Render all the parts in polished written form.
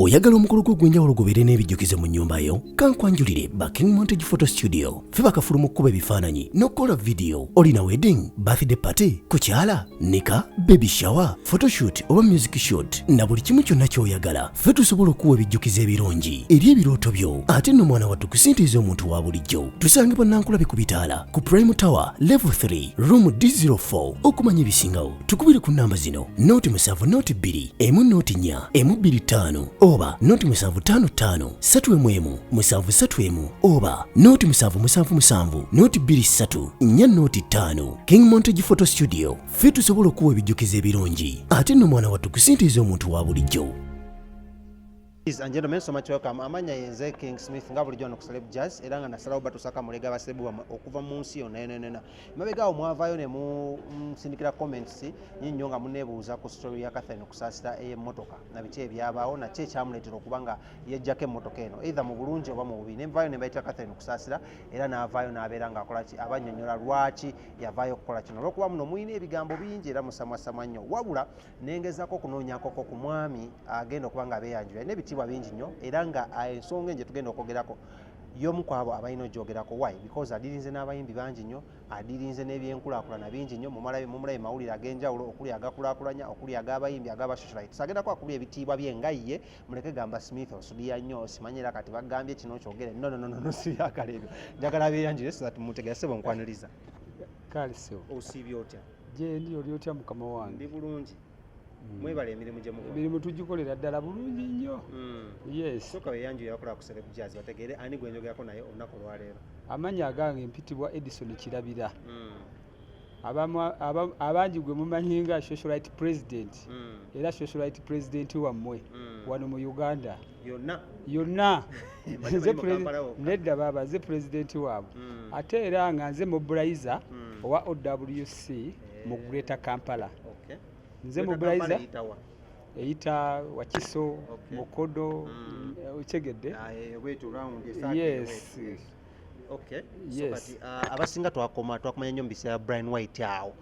Oyagala omukolo gw'ogwenjawulo gubeere n'ebijjukize mu nnyumba yo? Kankwanjulire ba King Montage Photo Studio. Ffe bakafulu mu kkuba ebifaananyi n'okukola vidiyo. Olina wedding, birthday party, kukyala, nika, baby shower, photoshoot oba music shoot na buli kimu kyonna ky'oyagala. Ffe tusobola okuwa ebijjukize ebirungi eri ebirooto byo. Ate nno mwana wattu kusintiiza omuntu wa bulijjo. Tusange Bannankulabe ku Bitaala, ku Prime Tower, Level 3, Room D04. Okumanya ebisingawo, tukubire ku nnamba zino: Note 7 Note 2, emu Note 4, emu 25, oba Note 755, 31, 731, oba Note 777, Note 23, nnya Note 5. King Montage Photo Studio. Ffe tusobola okuwa ebijjukize ebirungi. Ate nno mwana wattu kusintiiza omuntu wa bulijjo. Ladies and gentlemen, so much welcome. Amanya yenze King Smith nga bulijjo ku Celeb Jazz era nga nasalawo batusaka mulega basebu okuva mu nsi yonna. Mabega omwavayo ne mu sindikira comments nyinyo nga munebuuza ku story ya Catherine Kusasira ey'emmotoka na biki ebyabaawo na kye kyamuleetera okubanga yejjako emmotoka eno either mu bulungi oba mu bubi. Nenvayo ne bayita Catherine Kusasira era n'avaayo n'abeera ng'akola ki abannyonnyola lwaki yavaayo okukola kino. Olw'okuba muno muyina ebigambo bingi era musamwasama nnyo, wabula nengezaako okunoonyako ku mwami agenda okuba nga abeeyanjula n'ebitiibwa bingi nnyo era nga ensonga enje tugenda okwogerako y'omu ku abo abalina ogyogerako. Why? Because adirinze n'abayimbi bangi nnyo, adirinze n'ebyenkulaakulana bingi nnyo, mumulabe mawulire ag'enjawulo, okuli agakulaakulanya, okuli ag'abayimbi, ag'abasocialite. Sagenda okuli ebitiibwa bye nga ye muleke gamba Smith osudiya nnyo simanyira kati bagambye kino kyogere. No siyagala ebyo, njagala abeeyanjire so that mutegera sebo nkwaniriza. Kale sebo Osiibye otya? Je ndi oli otya mukama wange? Ndi bulungi. Mwebale emirimu gye mukola. Emirimu tugikolera ddala bulungi nnyo. Yes. Soka weeyanjula yakola ku Celeb Jazz bategeere ani gwe njogerako naye olunaku olwaleero. Amanya agange mpitibwa Edison Kirabira. Abangi gwe mumanyi nga socialite president era socialite president wammwe wano mu Uganda yonna nedda baba nze president waabwe ate era nga nze mobilizer owa OWC mu Greater Kampala. Nze mobilizer eyita Wakiso Mukodo Uchegedde. Yes. Okay. Yes. So abasinga twakomanya nnyo mu biseera Brian White awo.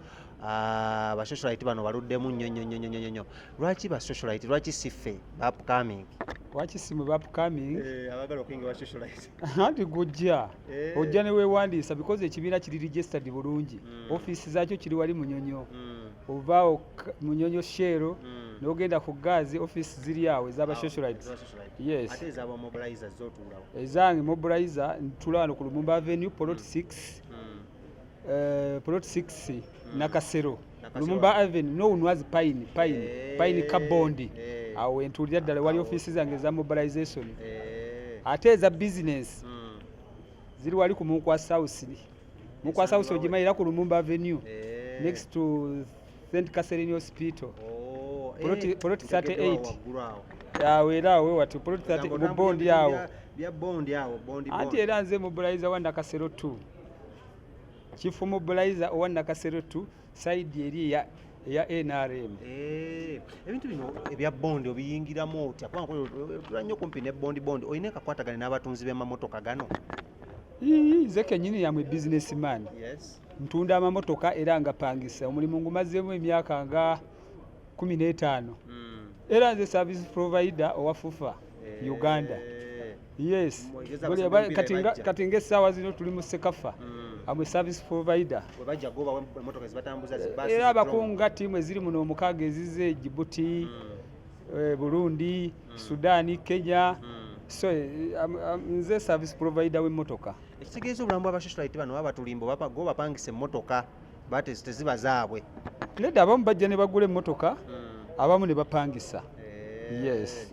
Ba socialite bano baluddemu nnyo. Lwaki ba socialite, lwaki siffe ba upcoming? Lwaki si mu upcoming? Abagala okuyingira ba socialite. Anti gujja. Ojja ne weewandiisa because ekibiina kiri registered bulungi. Office zaakyo kiri wali Munyonyo. Ovaawo Munyonyo Shero n'ogenda ku Gazi office ziri awo ez'aba socialite. Yes. Ate ez'aba mobilizers z'otuulawo. Ezange mobilizer ntula wano ku Lumumba Avenue Plot 6. Plot 6 Nakasero. Lumumba Avenue no unwazi Pine Kabondi. Awo entulira ddala wali office zange za mobilization. Ate eza business ziri wali ku Mukwasa House. Mukwasa House ogimayira ku Lumumba Avenue next to St. Catherine Hospital. Plot 38. Era we watu plot 30 mu bondi yawo. Bya bondi yawo, bondi. Anti era nze mobilizer wanda Kasero 2. Chief mobilizer wanda Kasero 2 side eri ya NRM. Ebintu bino ebya bondi obiyingiramu otya kubanga tulannyo kumpi ne bondi oyine kakwatagane n'abatunzi b'emamotoka gano. Nze kenyini ya businessman. Yes. Ntunda amamotoka era nga pangisa omulimu ngumazeemu emyaka nga 15. Era nze service provider owa FUFA Uganda. Yes. Kati ng'essaawa zino tuli mu Sekafa. Amwe service provider. Webajja goba emotoka zibatambuza zibasi. Era abakunga tiimu eziri muno omukaaga ezize Djibouti, Burundi, Sudani, Kenya. So nze service provider w'emmotoka. Ekitegeeza obulambu abasocialite bano baba tulimbo go bapangisa emmotoka bate teziba zaabwe. Nedda abamu bajja ne bagula emmotoka abamu ne bapangisa. Yes.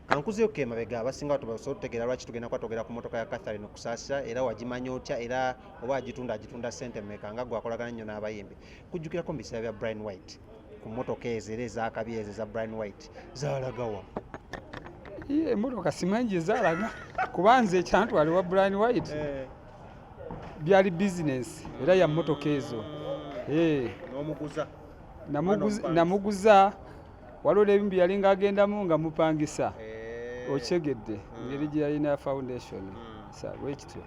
Kankuzeyo ke mabega abasinga tubasobola otegeera lwaki tugenda kwatogera ku mmotoka ya Catherine Kusasira era wagimanya otya era oba agitunda ssente mmeka nga gwakolagana nnyo n'abayimbi. Kujjukirako mu biseera bya Brian White ku mmotoka ezo era ez'akabi ezo za Brian White zaalagawa. Emmotoka simanyi zaalaga kubanza ekyantwali wa Brian White byali business era ya mmotoka ezo. Namuguza waliwo n'ebimbi yalinga agendamu nga mupangisa Ochegedde ngeri gye yalina foundation. Bwekityo.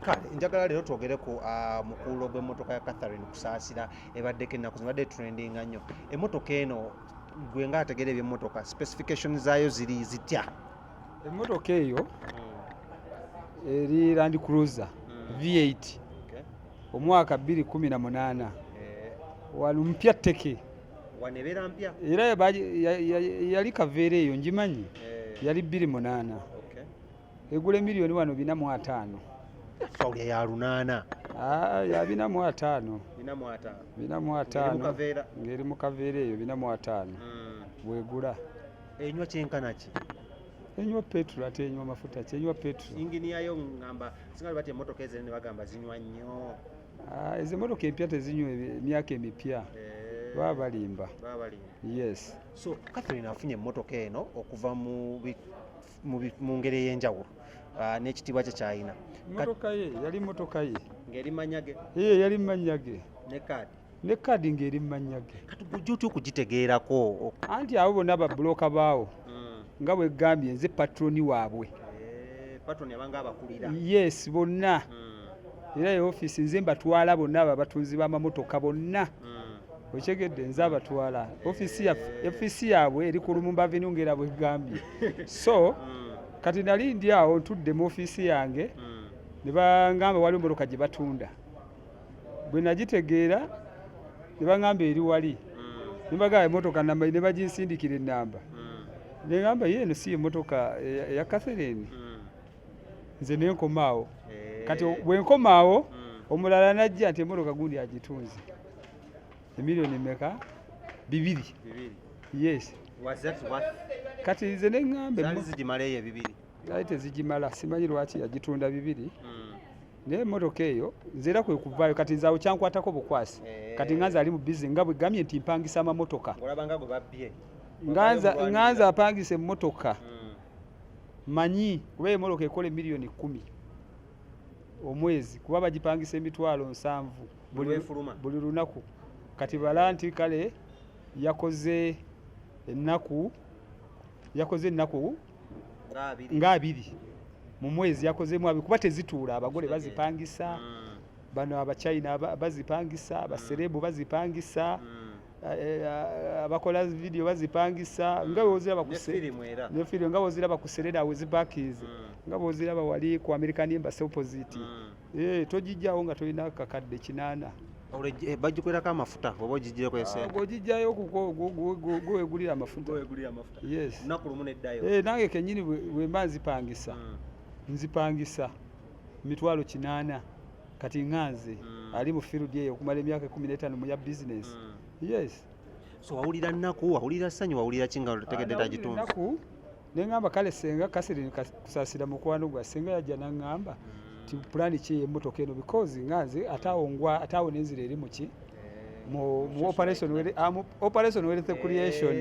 Kale njagala leero twogere ku mukuulo gw'emmotoka ya Catherine Kusasira ebaddeko ennaku zibadde trendinga nnyo. Emmotoka eno gwe nga ategeera ebyemmotoka specification zaayo ziri zitya? Emmotoka eyo eri Land Cruiser V8 omwaka 2018 wano mpya tteke wano ebeera mpya era yali kaveera eyo ngimanyi yali 28 egula emiliyoni wano 45 fawulya ya lunaana ya 45 ng'eri mu kaveera eyo 45 bwegula. enywa kyenkana ki? enywa petrol ate enywa mafuta ki? Enywa petrol. Ingini yayo ngamba singa bati emmotoka ezo ne bagamba zinywa nnyo. Ezo emmotoka empya tezinywa emyaka emipya baba balimba. Yes. So Catherine afunye emmotoka eno okuva mu ngeri ey'enjawulo n'ekitiibwa kye kyalina. Emmotoka ye yali mmotoka ye ng'eri manyage. Yali manyage ne kaadi ng'eri manyage. Kati gujja otya okugitegeerako? Anti abo bonna babbulooka baawo nga bwe gambye nze patroni waabwe. Patroni abanga abakulira? Yes, bonna. Era ye ofiisi nze mbatwala bonna abo abatunzi b'amamotoka bonna. Okyegedde nze abatwala. Ofiisi yaabwe eri ku Lumumba Avenue ng'era bwe gambye. So kati nali ndi awo ntudde mu ofiisi yange ne bangamba waliwo emmotoka gye batunda. Bwe nagitegeera ne bangamba eri wali. Ne bagamba emmotoka namba ne baginsindikira ennamba. Ne ngamba eno si emmotoka ya Catherine. Nze ne nkomaawo. Kati bwe nkomaawo omulala najja nti emmotoka gundi agitunze. Emiliyoni mmeka? 2. Yes. Was that what? Kati nze ne ngamba zigimala eyo 2. Naye tezigimala, simanyi lwaki yagitunda 2. Naye emmotoka eyo nze era kwe kuvaayo kati nze awo kyankwatako bukwasi. Kati nganza ali mu bizi nga bwe gamye nti mpangisa amamotoka. Olabanga gwe babbye. Nganza apangisa emmotoka. Manyi kuba emmotoka ekola emiliyoni 10 omwezi kuba bagipangisa emitwalo 7 buli lunaku. Kati bala nti kale yakoze ennaku nga 2 mu mwezi yakozemu 2 kuba tezituula abagole bazipangisa bano abachina bazipangisa abaserebu bazipangisa abakola video bazipangisa nga wozira ne film nga wozira bakuserera wezipakize nga wozira bawali ku American Embassy opposite tojijjawo nga tolina kakadde 8 bagikwera amafuta oba ogijjireko esente? Ogijjayo gwegulira amafuta. Yes. Nakulumu neddayo. Nange kennyini bwe mba nzipangisa mitwalo 8 kati nganze ali mu field eyo okumala emyaka 15 mu ya business. Yes. So wawulira nnaku, wawulira ssanyu, wawulira kinga otegedde tagitunze? Nnaku nengamba kale senga Catherine kusaasira mukwano gwa senga yajja nangamba ti plani ki emmotoka eno because nganze atawo n'enzira eri muki mu operation wealth creation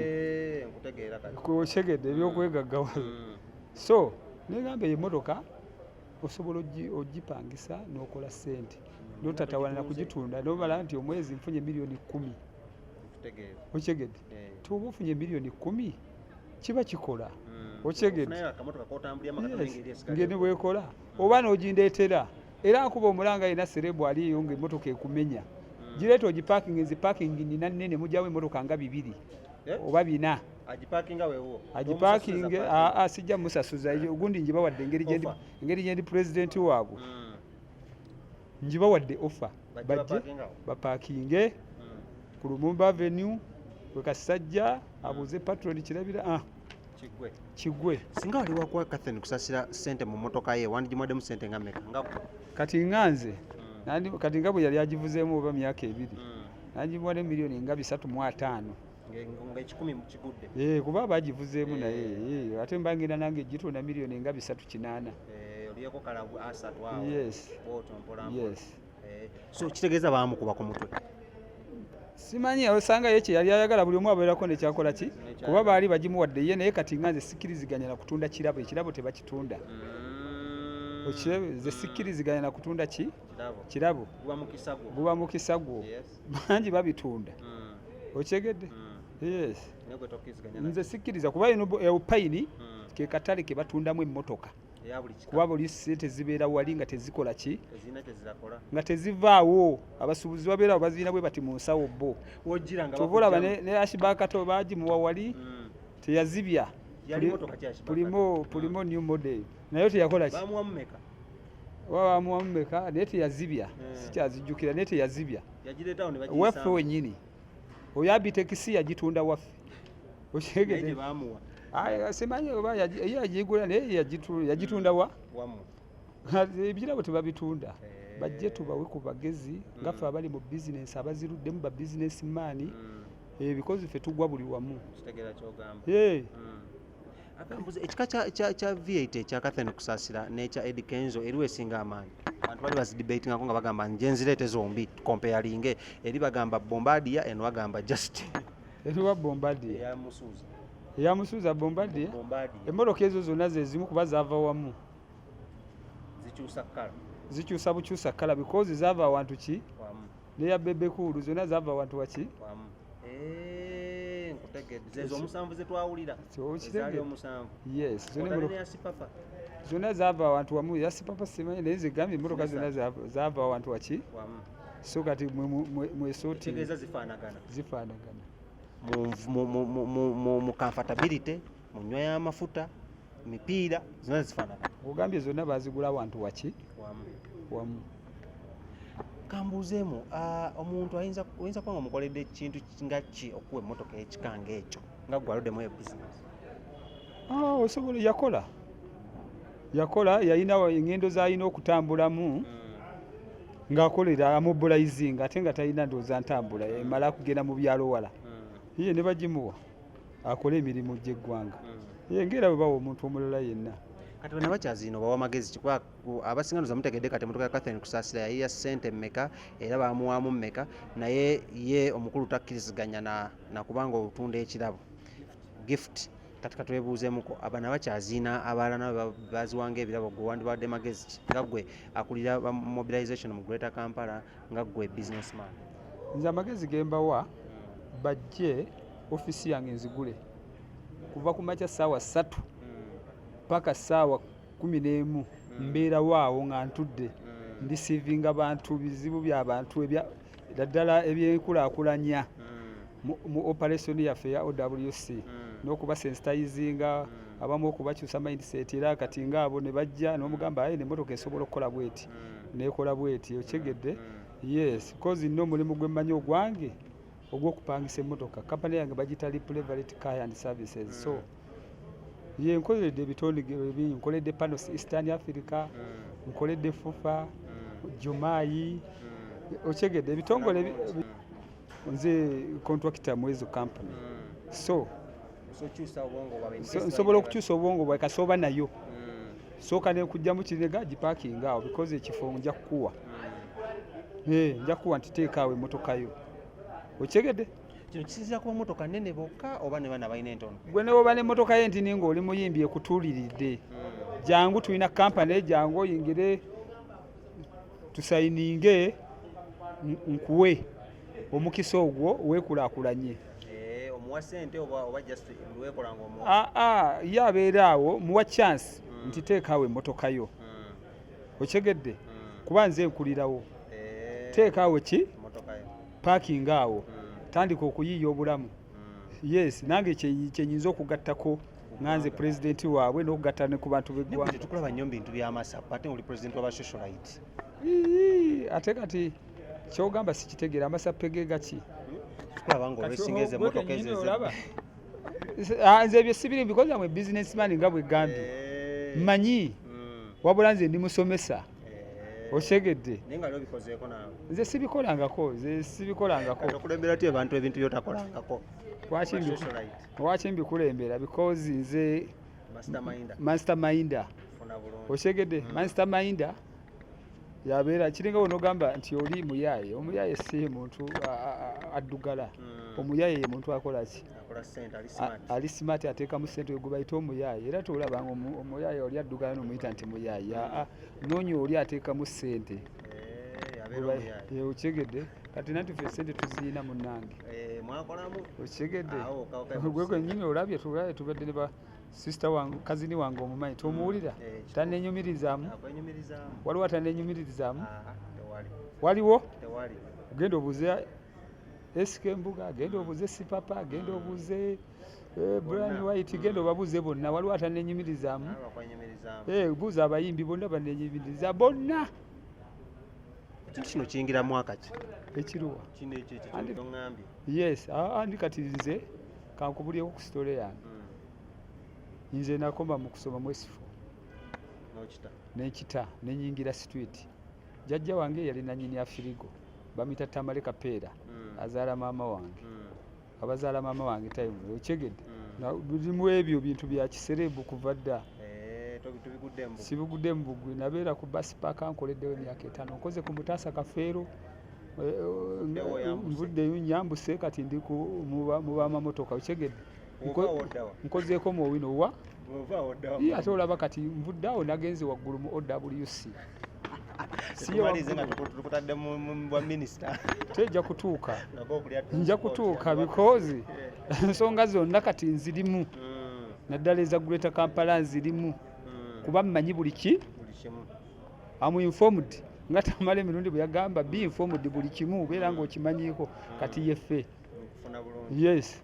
nkutegeera kati kuchegedde ebyokwegaggawala. So nengamba emmotoka osobola ogipangisa n'okola ssente n'otatawana kugitunda n'obala nti omwezi nfunye miliyoni 10. Okyegedde tuba ofunye miliyoni 10 kiba kikola. Okyegedde ngeni bwekola oba n'ogindeetera era nkuba omulanga yina serebu aliyo ng'emmotoka ekumenya gireeta ogiparking eziparking nina nnene mujjawo emmotoka nga 2 oba 4 agiparking sijja musasuza ogundi njibawadde engeri gyendi pulezidenti waabwe njibawadde offer bajje bapakinge ku Lumumba Avenue we kasajja abuuze patroni kirabira Kigwe. Singa wali wakuwa Catherine kusasira ssente mu mmotoka ye wandigimwaddemu ssente nga mmeka? Kati nganze kati nga bwe yali agivuzeemu oba myaka 2 nagimwadde miliyoni nga 3.5 nga 10 kigudde. Kuba bagivuzeemu naye ate mbangenda nange gitunda miliyoni nga 3.8. Oliyeko kalabu asatu awo. Yes. So kitegeeza baamukuba ku mutwe? Simanyi osanga yeki yali ayagala buli omu abeerako nekyakola ki kuba baali bagimuwadde ye naye kati nganze sikiriziganya na kutunda ekirabo tebakitunda. Ze sikiriziganya na kutunda kirabo guba mukisa gwo bangi babitunda. Okyegedde? Yes. Nze sikiriza kuba eno payini ke katale ke batundamu emmotoka kuba buli ssente zibeera wali nga tezikola ki ezina tezirakola nga tezivaawo abasuubuzi babeerawo baziina bwe bati mu nsawo bo kyova olaba ne ashibakato baagimuwa wali teyazibya pulimo new model naye teyakola ki bamuwamumeka naye teyazibya sikyazijjukira naye teyazibya waffe wennyini oyo abitekisi yagitunda waffe okyegede simanyi oba ye yagigula naye yagitunda wa ebirabo tebabitunda bajje tubawe ku bagezi ngaffe abali mu bizinesi abaziruddemu ba bizinesi maani bikozi ffe tugwa buli wamu ekika kya V8 ekya Catherine Kusaasira n'ekya Eddie Kenzo eriwo esinga amaanyi abantu bali bazidebatingako nga bagamba nje nzireete zombi kompeyalinge eri bagamba Bombardier eno bagamba just eriwa Bombardier eyamusuuza Bombardier emmotoka ezo zonna ze zimu kuba zaava wamu zikyusa bukyusa kkala because zaava awantu ki neya bebekulu zonna zaava awantu waki yes zonna zaava awantu wamu yasipapa simanyi naye zigambye emmotoka zonna zaava awantu waki so kati mwesooti zifaanagana mu comfortability mu nnywa y'amafuta mipiira zonna zifaanagana ogambye zonna bazigula awantu waki wamu kambuuzeemu omuntu oyinza kuba nga omukoledde ekintu nga ki okuwa emmotoka ekikanga ekyo nga gwaloddemu eyo bizinesi osobola yakola yalina engendo z'alina okutambulamu ng'akolera amobilizing ate nga talina ndowooza ntambula emala kugenda mu byalo wala ye ne bagimuwa akola emirimu gy'eggwanga ngera bwe bawa omuntu omulala yenna kati bana bakyaziino bawa magezi kikuba abasinga ndoza mutegedde kati emmotoka ya Catherine Kusaasira yayiya ssente mmeka era bamuwaamu mmeka naye ye omukulu takkiriziganya na kubanga otunda ekirabo gift kati katwebuuzeemuko abana bakyaziina abalala nabo baziwanga ebirabo gwe wandibadde magezi ki nga gwe akulira mobilization mu Greater Kampala nga gwe businessman nze amagezi gembawa bajje ofisi yange nzigule kuva ku makya ssaawa 3 paka ssaawa 11 mbeerawo awo nga ntudde ndisiivinga bantu bizibu by'abantu ddala ebyenkulaakulanya mu operation yaffe ya OWC n'okuba sensitizinga abamu okubakyusa mindset era kati ngaabo ne bajja n'omugamba aye n'emmotoka esobola okukola bweti neekola bweti okyegedde yes cause nno omulimu gwe mmanyi ogwange ogw'okupangisa emmotoka kampani yange bagita Reprevalent Car and Services so ye nkoledde ebitonde bingi nkoledde Panos Eastern Africa nkoledde Fufa Jumayi okyegedde ebitongole nze contractor mwezo company so nsobola okukyusa obwongo bwa kasoba nayo sooka ne kujjamu kirega gipakinga awo because ekifo nja kukuwa nja kukuwa nti teekaawo emmotoka yo okyegedde kino kisinzira kuba mmotoka nnene bokka oba ne bana balina entono gwe ne woba n'emmotoka ye ntini ng'oli muyimbi ekutuuliridde jangu tulina kampani jangu oyingire tusayininge nkuwe omukisa ogwo weekulaakulanye omuwa ssente oba just weekola ng'omuwa ye abeera awo muwa chance nti teekaawo emmotoka yo okyegedde kuba nze nkulirawo teekaawo ki parking awo tandika okuyiiya obulamu yes nange kyenyinza okugattako nga nze pulezidenti waabwe n'okugatta ne ku bantu b'eggwanga tetukulaba nnyo mu bintu by'amasapu ate oli pulezidenti w'abasocialite ate kati kyogamba sikitegeera amasapu egegaki tukulaba nga olwesingeeza emmotoka ezolaba nze ebyo sibiri bikoza mwe businessman nga bwe gambye mmanyi wabula nze ndi musomesa okyegedde naye nga lobikozeeko naawe nze sibikolangako okulembera ty abantu ebintu byotakolangako lwaki mbikulembera because nze masterminder okyegedde masterminder yabeera kiringa wonogamba nti oli muyaye omuyaye si muntu addugala omuyaye ye muntu akolaki ali smart ateekamu ssente gwe bayita omuyaye era tolabanga omuyaye oli addugala nomuyita nti muyaye noonya oli ateekamu ssente okyegedde kati nati ffe sente tuziina munnange mwakolamu okigedde awo gwe kwennyini olabye tubadde ne ba sisita wange kazini wange omumanyi tomuwulira tannenyumirizaamu waliwo atannenyumirizaamu waliwo genda obuuze SK Mbuga genda obuuze Sipapa genda obuuze Brian White genda obabuuze bonna waliwo atannenyumirizaamu buuza abayimbi bonna bannenyumiriza bonna ekintu kino kiyingira mwaka ki ekiruwa kino ekyo ekyoŋŋambye yes andi kati nze kankubulyeko ku sitole yange nze nakoma mu kusoma mwesifo n'ekita nenyingira street jjajja wange yali nanyini ya firigo bamuyita Tamale Kapeera azaala maama wange abazaala maama wange time okyegedde birimu ebyo bintu bya kiserebu kuva dda sibigudde mu bugwi nabeera ku basi paaka nkoleddewo emyaka 5 nkoze ku Mutaasa Kafeero nvuddeyo nyambuse kati ndi mu bamamotoka okyegedde nkozeeko mu owino wa ate olaba kati nvuddeawo nagenze waggulu mu OWC tejja kutuuka nja kutuuka because ensonga zonna kati nzirimu naddala eza Greater Kampala nzirimu kuba mmanyi buli kimu am informed nga Tamale emirundi bwe yagamba be informed buli kimu beera ng'okimanyiiko kati yeffe yes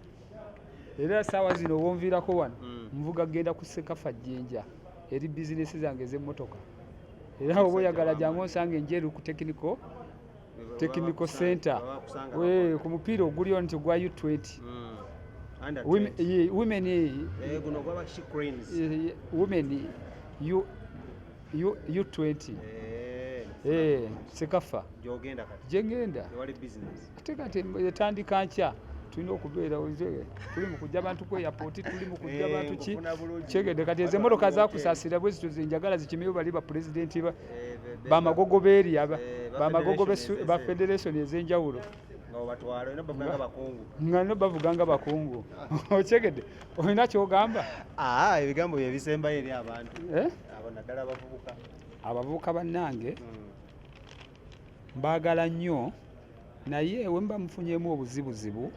era saawa zino wonviirako wano nvuga genda ku Sekafa Jjenja eri bizinesi zange ez'emmotoka era oba oyagala jangu onsange enjeru ku technical center ku mupiira ogulio nti gwa U20 women U20 Sekafa gyengenda ate kati etandika nkya tulina okubeera tuli mu kujja bantu ku airport tuli mu kujja bantu ki kyegedde kati ezo emmotoka zakusaasira bwe zito zenjagala zikimeyo bali ba pulezidenti bamagogo beeri bamagogo ba federation ez'enjawulo nga no bavuga nga bakungu okyegedde olina kyogamba ebigambo bye bisembayo eri abantu abo naddala abavubuka bannange mbaagala nnyo naye we mba mufunyeemu obuzibuzibu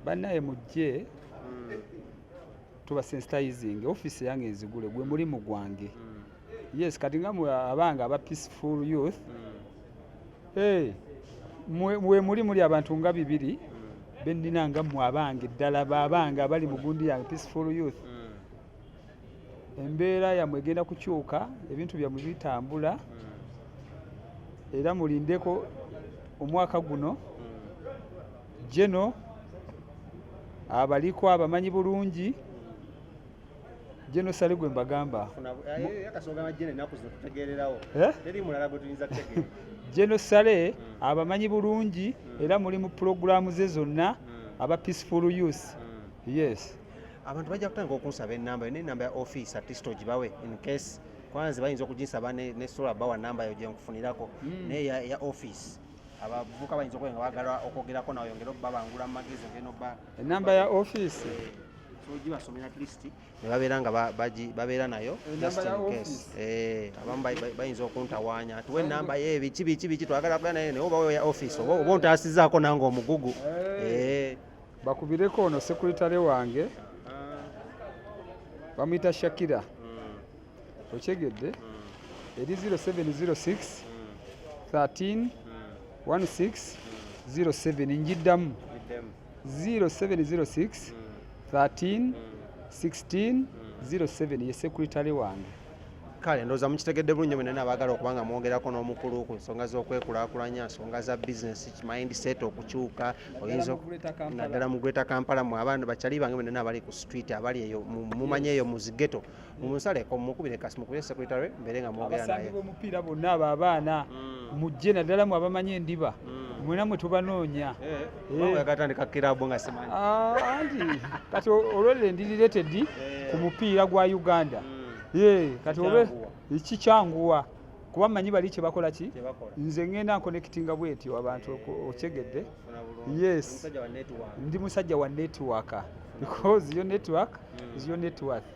bannaye mujje tuba sensitizing office yange ezigule gwe mulimu gwange yes kati nga abange aba peaceful youth mwe muli abantu nga 2 bendina nga mmwe abange ddala babange abali mu gundi yange peaceful youth embeera yammwe egenda kukyuka ebintu byammwe bitambula era mulindeko omwaka guno jeno abaliko abamanyi bulungi jeno sale gwe mbagamba jeno sale abamanyi bulungi era muli mu pulogulaamu ze zonna aba peaceful youth yes abantu bajja kutandika okunsaba enamba ya office artisto gibawe in case kwanza bayinza okuginsaba ne sola bawa namba yo gyenkufunirako naye ya office abavubuka bayinza okuba nga baagala okwogerako nawe yongera okubabangula mu magezi ngeno enamba ya office ogibasomera at least ne babeera nga babeera nayo abamu bayinza okuntawaanya ati we enamba ye biki twagala kuga naye naye obawo ya office oba ontaasizaako nange omugugu bakubireko ono sekuritale wange bamuyita Shakira okyegedde eri 0706 13 1607 njiddamu 0706 13 16 07 ye sekuritale wange kale ndowooza mukitegedde bulungi mwe nena abaagala okubanga mwogerako n'omukulu ku nsonga z'okwekulaakulanya nsonga za bizinesi mindset okukyuka oyinza naddala mu Greater Kampala mwe abantu bakyali bange mwe nena abali ku street abali eyo mumanyi eyo mu zigeto mumunsaleko mukubire kasi mukubire sekuritale mbere nga mwogera naye abasangi b'omupiira bonna abo abaana mujje naddala mwe abamanyi endiba mwena mwe tubanoonya yagatandika kirabo nga simanyi anti kati olwedde ndi related ku mupiira gwa Uganda kati obe ekikyanguwa kuba mmanyi bali kye bakola ki nze ngenda nkonekitinga bwetyo abantu okyegedde yes ndi musajja wa network because your network is your net worth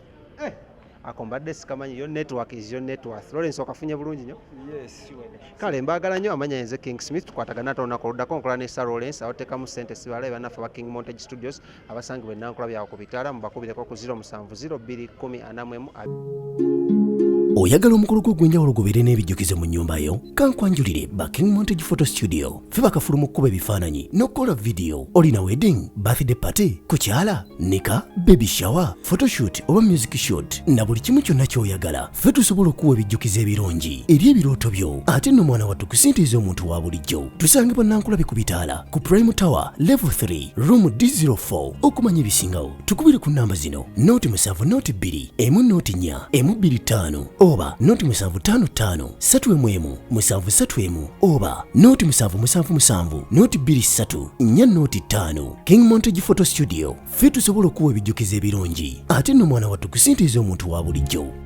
akombadde sikamanyi yo network is your net worth. Lawrence okafunye bulungi nnyo. Yes. Kale mbagala nnyo amanya yenze King Smith tukwatagana tonako luddako nkola ne Sir Lawrence awotekamu ssente sibala bannaffe ba King Montage Studios abasangibwa ennankula byabwe ku bitaala mubakubireko ku 070210 oyagala omukolo gw'ogwenjawulo gubeere n'ebijjukize mu nnyumba yo kankwanjulire ba King Montage Photo Studio ffe bakafulumu okkuba ebifaananyi n'okukola vidiyo olina wedding birthday party kukyala nika baby shower photoshoot oba music shoot na buli kimu kyonna ky'oyagala ffe tusobola okuwa ebijjukize ebirungi eri ebirooto byo ate nno mwana wattu kusintiiza omuntu wa bulijjo tusangibwa nankulabe ku bitaala ku Prime Tower level 3 room D04 okumanya ebisingawo tukubire ku namba zino noti 7 noti 2 emu noti 4 emu 25 oba noti 755 7 7 oba noti 777 noti 23 4 noti 5 King Montage Photo Studio ffe tusobola okuwa ebijjukize ebirungi ate nno mwana wattu kusintiiza omuntu wa bulijjo